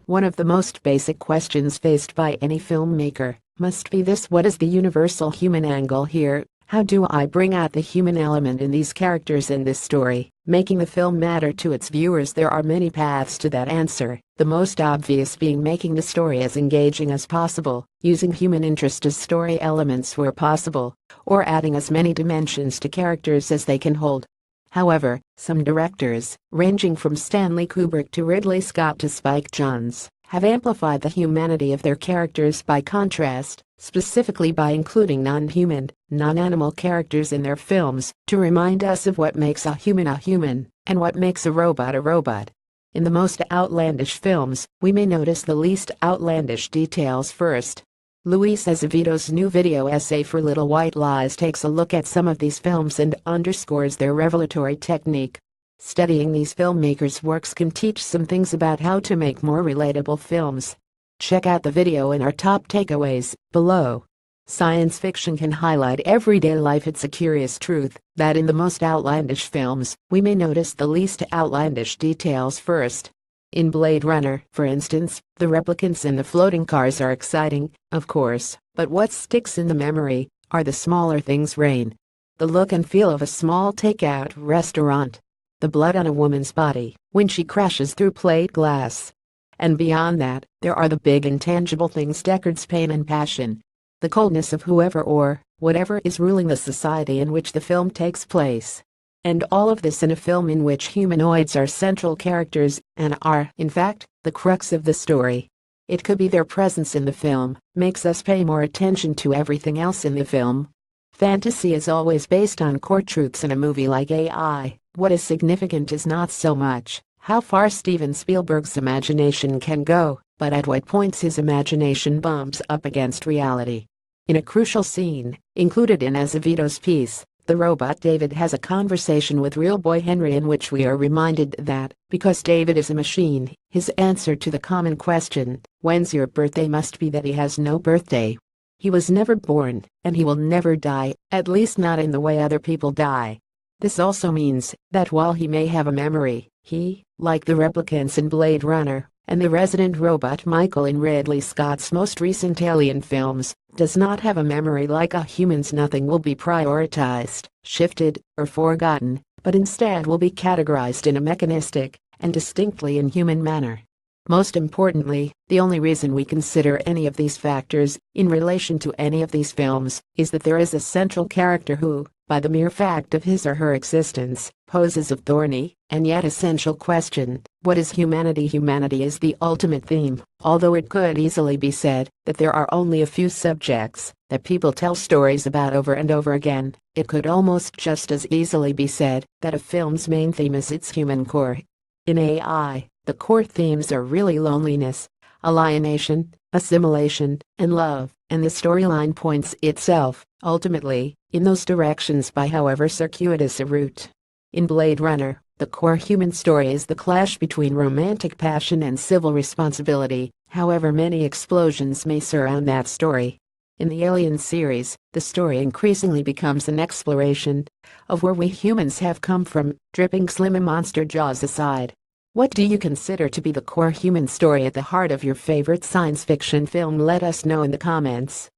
One of the most basic questions faced by any filmmaker must be this: what is the universal human angle here? How do I bring out the human element in these characters in this story, making the film matter to its viewers? There are many paths to that answer, the most obvious being making the story as engaging as possible, using human interest as story elements where possible, or adding as many dimensions to characters as they can hold. However, some directors, ranging from Stanley Kubrick to Ridley Scott to Spike Jonze, have amplified the humanity of their characters by contrast, specifically by including non-human, non-animal characters in their films to remind us of what makes a human, and what makes a robot a robot. In the most outlandish films, we may notice the least outlandish details first. Luis Azevedo's new video essay for Little White Lies takes a look at some of these films and underscores their revelatory technique. Studying these filmmakers' works can teach some things about how to make more relatable films. Check out the video and our top takeaways below. Science fiction can highlight everyday life. It's a curious truth that in the most outlandish films, we may notice the least outlandish details first. In Blade Runner, for instance, the replicants and the floating cars are exciting, of course, but what sticks in the memory are the smaller things: rain, the look and feel of a small takeout restaurant, the blood on a woman's body when she crashes through plate glass. And beyond that, there are the big intangible things: Deckard's pain and passion, the coldness of whoever or whatever is ruling the society in which the film takes place. And all of this in a film in which humanoids are central characters and are, in fact, the crux of the story. It could be their presence in the film makes us pay more attention to everything else in the film. Fantasy is always based on core truths. In a movie like AI, what is significant is not so much how far Steven Spielberg's imagination can go, but at what points his imagination bumps up against reality. In a crucial scene included in Azevedo's piece, the robot David has a conversation with real boy Henry, in which we are reminded that, because David is a machine, his answer to the common question, "When's your birthday?" must be that he has no birthday. He was never born, and he will never die, at least not in the way other people die. This also means that while he may have a memory, he, like the replicants in Blade Runner, and the resident robot Michael in Ridley Scott's most recent Alien films, does not have a memory like a human's. Nothing will be prioritized, shifted, or forgotten, but instead will be categorized in a mechanistic and distinctly inhuman manner. Most importantly, the only reason we consider any of these factors in relation to any of these films is that there is a central character who, by the mere fact of his or her existence, poses a thorny and yet essential question: what is humanity? Humanity is the ultimate theme, although it could easily be said that there are only a few subjects that people tell stories about over and over again. It could almost just as easily be said that a film's main theme is its human core. In AI, the core themes are really loneliness, alienation, assimilation, and love, and the storyline points itself, ultimately, in those directions by however circuitous a route. In Blade Runner, the core human story is the clash between romantic passion and civil responsibility, however many explosions may surround that story. In the Alien series, the story increasingly becomes an exploration of where we humans have come from, dripping slim and monster jaws aside. What do you consider to be the core human story at the heart of your favorite science fiction film? Let us know in the comments.